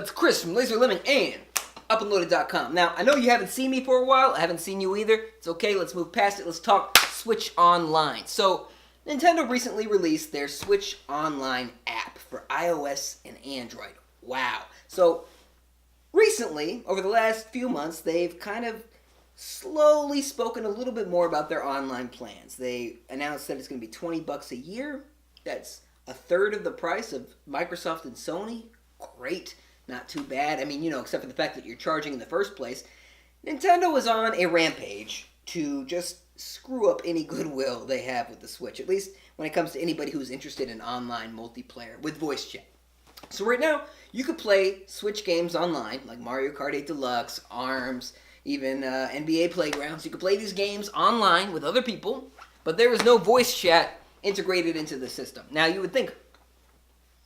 It's Chris from Laser Lemon and UpandLoaded.com. Now, I know you haven't seen me for a while. I haven't seen you either. It's okay. Let's move past it. Let's talk Switch Online. So, Nintendo recently released their Switch Online app for iOS and Android. Wow. So, recently, over the last few months, they've kind of slowly spoken a little bit more about their online plans. They announced that it's going to be $20 a year. That's a third of the price of Microsoft and Sony. Great. Not too bad. I mean, except for the fact that you're charging in the first place. Nintendo was on a rampage to just screw up any goodwill they have with the Switch, at least when it comes to anybody who's interested in online multiplayer with voice chat. So right now, you could play Switch games online, like Mario Kart 8 Deluxe, ARMS, even NBA Playgrounds. You could play these games online with other people, but there is no voice chat integrated into the system. Now, you would think,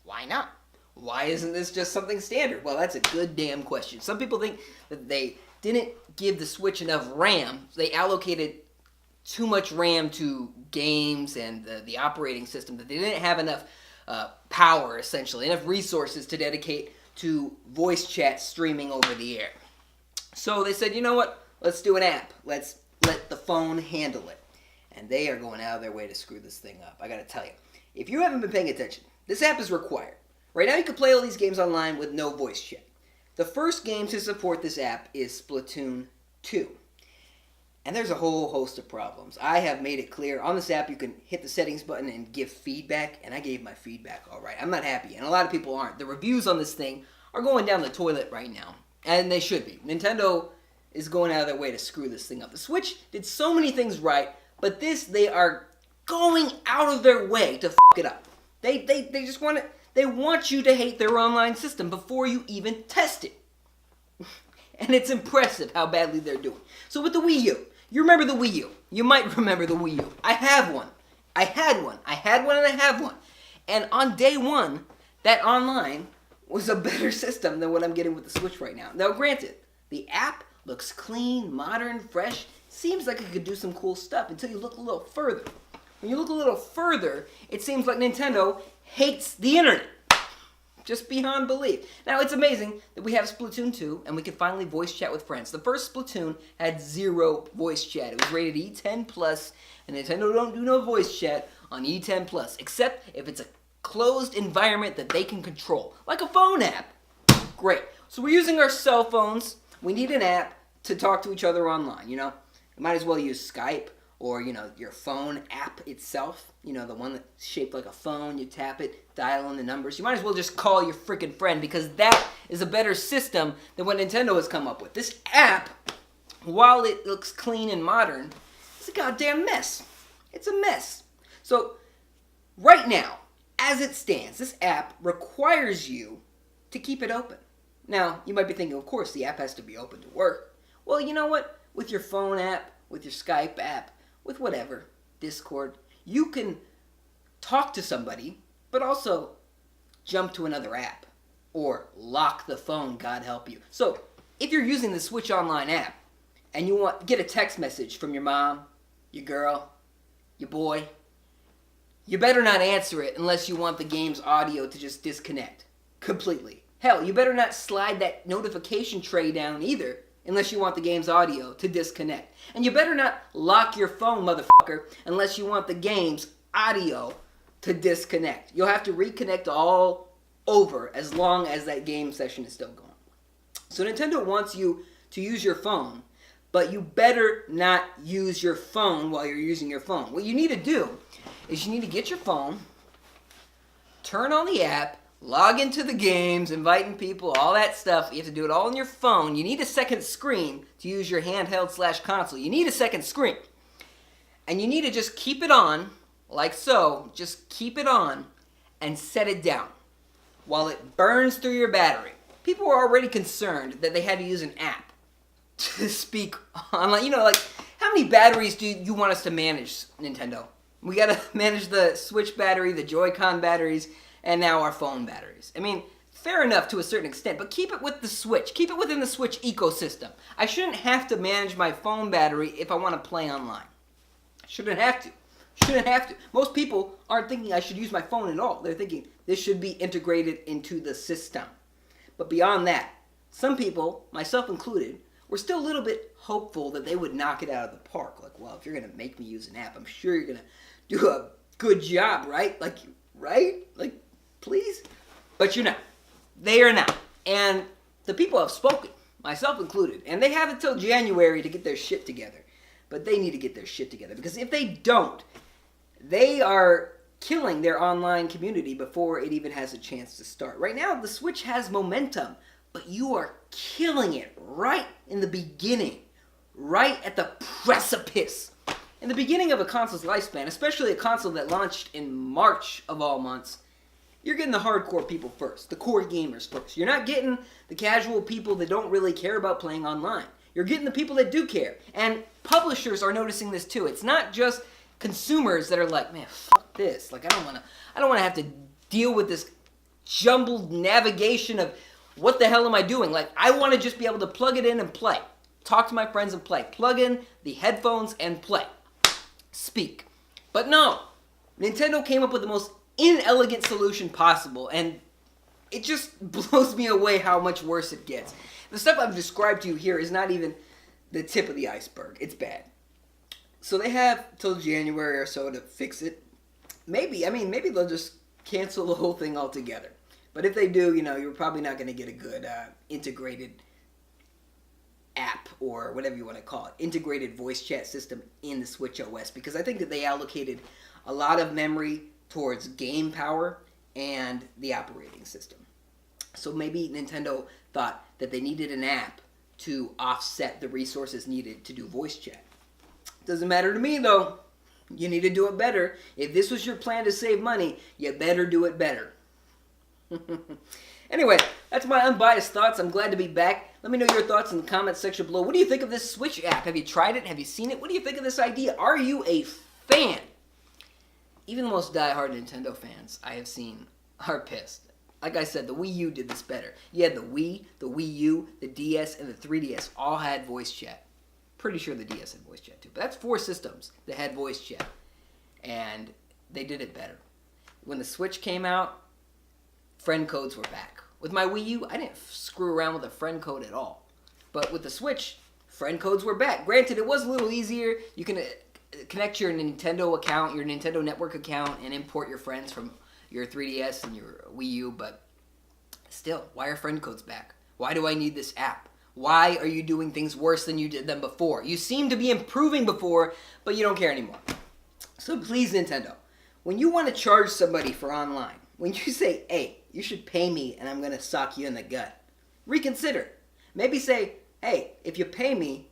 why not? Why isn't this just something standard? Well, that's a good damn question. Some people think that they didn't give the Switch enough RAM. They allocated too much RAM to games and the operating system, that they didn't have enough power, essentially, enough resources to dedicate to voice chat streaming over the air. So they said, you know what? Let's do an app. Let's let the phone handle it. And they are going out of their way to screw this thing up. I gotta tell you, if you haven't been paying attention, this app is required. Right now you can play all these games online with no voice chat. The first game to support this app is Splatoon 2. And there's a whole host of problems. I have made it clear. On this app, you can hit the settings button and give feedback, and I gave my feedback all right. I'm not happy, and a lot of people aren't. The reviews on this thing are going down the toilet right now, and they should be. Nintendo is going out of their way to screw this thing up. The Switch did so many things right, but this, they are going out of their way to f*** it up. They just want to... They want you to hate their online system before you even test it. And it's impressive how badly they're doing. So with the Wii U, you remember the Wii U. You might remember the Wii U. I have one. I had one and I have one. And on day one, that online was a better system than what I'm getting with the Switch right now. Now granted, the app looks clean, modern, fresh. Seems like it could do some cool stuff until you look a little further. When you look a little further, it seems like Nintendo hates the internet. Just beyond belief. Now, it's amazing that we have Splatoon 2, and we can finally voice chat with friends. The first Splatoon had 0 voice chat. It was rated E10+, and Nintendo don't do no voice chat on E10+, except if it's a closed environment that they can control, like a phone app. Great. So we're using our cell phones. We need an app to talk to each other online, You might as well use Skype or, your phone app itself. The one that's shaped like a phone. You tap it, dial in the numbers. You might as well just call your freaking friend, because that is a better system than what Nintendo has come up with. This app, while it looks clean and modern, is a goddamn mess. It's a mess. So, right now, as it stands, this app requires you to keep it open. Now, you might be thinking, of course, the app has to be open to work. Well, you know what? With your phone app, with your Skype app, with whatever, Discord, you can talk to somebody, but also jump to another app. Or lock the phone, God help you. So, if you're using the Switch Online app, and you get a text message from your mom, your girl, your boy, you better not answer it unless you want the game's audio to just disconnect completely. Hell, you better not slide that notification tray down either, unless you want the game's audio to disconnect. And you better not lock your phone, motherfucker, unless you want the game's audio to disconnect. You'll have to reconnect all over as long as that game session is still going. So Nintendo wants you to use your phone, but you better not use your phone while you're using your phone. What you need to do is you need to get your phone, turn on the app, log into the games, inviting people, all that stuff. You have to do it all on your phone. You need a second screen to use your handheld/console. You need a second screen. And you need to just keep it on, like so. Just keep it on and set it down while it burns through your battery. People were already concerned that they had to use an app to speak online. How many batteries do you want us to manage, Nintendo? We gotta manage the Switch battery, the Joy-Con batteries, and now our phone batteries. I mean, fair enough to a certain extent, but keep it with the Switch. Keep it within the Switch ecosystem. I shouldn't have to manage my phone battery if I want to play online. Shouldn't have to. Most people aren't thinking I should use my phone at all. They're thinking this should be integrated into the system. But beyond that, some people, myself included, were still a little bit hopeful that they would knock it out of the park. Like, well, if you're going to make me use an app, I'm sure you're going to do a good job, right? Like, right? Like, please? But you're not. They are not. And the people have spoken, myself included, and they have until January to get their shit together. But they need to get their shit together, because if they don't, they are killing their online community before it even has a chance to start. Right now, the Switch has momentum, but you are killing it right in the beginning, right at the precipice. In the beginning of a console's lifespan, especially a console that launched in March of all months, you're getting the hardcore people first, the core gamers first. You're not getting the casual people that don't really care about playing online. You're getting the people that do care. And publishers are noticing this too. It's not just consumers that are like, man, fuck this. Like, I don't want to have to deal with this jumbled navigation of what the hell am I doing? Like, I want to just be able to plug it in and play. Talk to my friends and play. Plug in the headphones and play. Speak. But no, Nintendo came up with the most inelegant solution possible, and it just blows me away how much worse it gets. The stuff I've described to you here is not even the tip of the iceberg. It's bad. So they have till January or so to fix it. Maybe they'll just cancel the whole thing altogether. But if they do, you're probably not going to get a good integrated app, or whatever you want to call it, integrated voice chat system in the Switch OS, because I think that they allocated a lot of memory towards game power and the operating system. So maybe Nintendo thought that they needed an app to offset the resources needed to do voice chat. Doesn't matter to me, though. You need to do it better. If this was your plan to save money, you better do it better. Anyway, that's my unbiased thoughts. I'm glad to be back. Let me know your thoughts in the comments section below. What do you think of this Switch app? Have you tried it? Have you seen it? What do you think of this idea? Are you a fan? Even the most diehard Nintendo fans I have seen are pissed. Like I said, the Wii U did this better. You had the Wii, the Wii U, the DS, and the 3DS all had voice chat. Pretty sure the DS had voice chat too. But that's 4 systems that had voice chat. And they did it better. When the Switch came out, friend codes were back. With my Wii U, I didn't screw around with a friend code at all. But with the Switch, friend codes were back. Granted, it was a little easier. You can connect your Nintendo account, your Nintendo Network account, and import your friends from your 3DS and your Wii U. But still, why are friend codes back? Why do I need this app? Why are you doing things worse than you did them before? You seem to be improving before, but you don't care anymore. So please, Nintendo, when you want to charge somebody for online, when you say, hey, you should pay me and I'm going to sock you in the gut, reconsider. Maybe say, hey, if you pay me,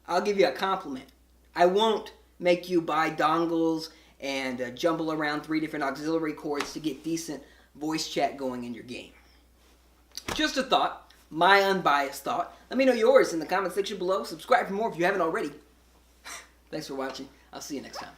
I'll give you a compliment. I won't make you buy dongles and jumble around 3 different auxiliary cords to get decent voice chat going in your game. Just a thought. My unbiased thought. Let me know yours in the comment section below. Subscribe for more if you haven't already. Thanks for watching. I'll see you next time.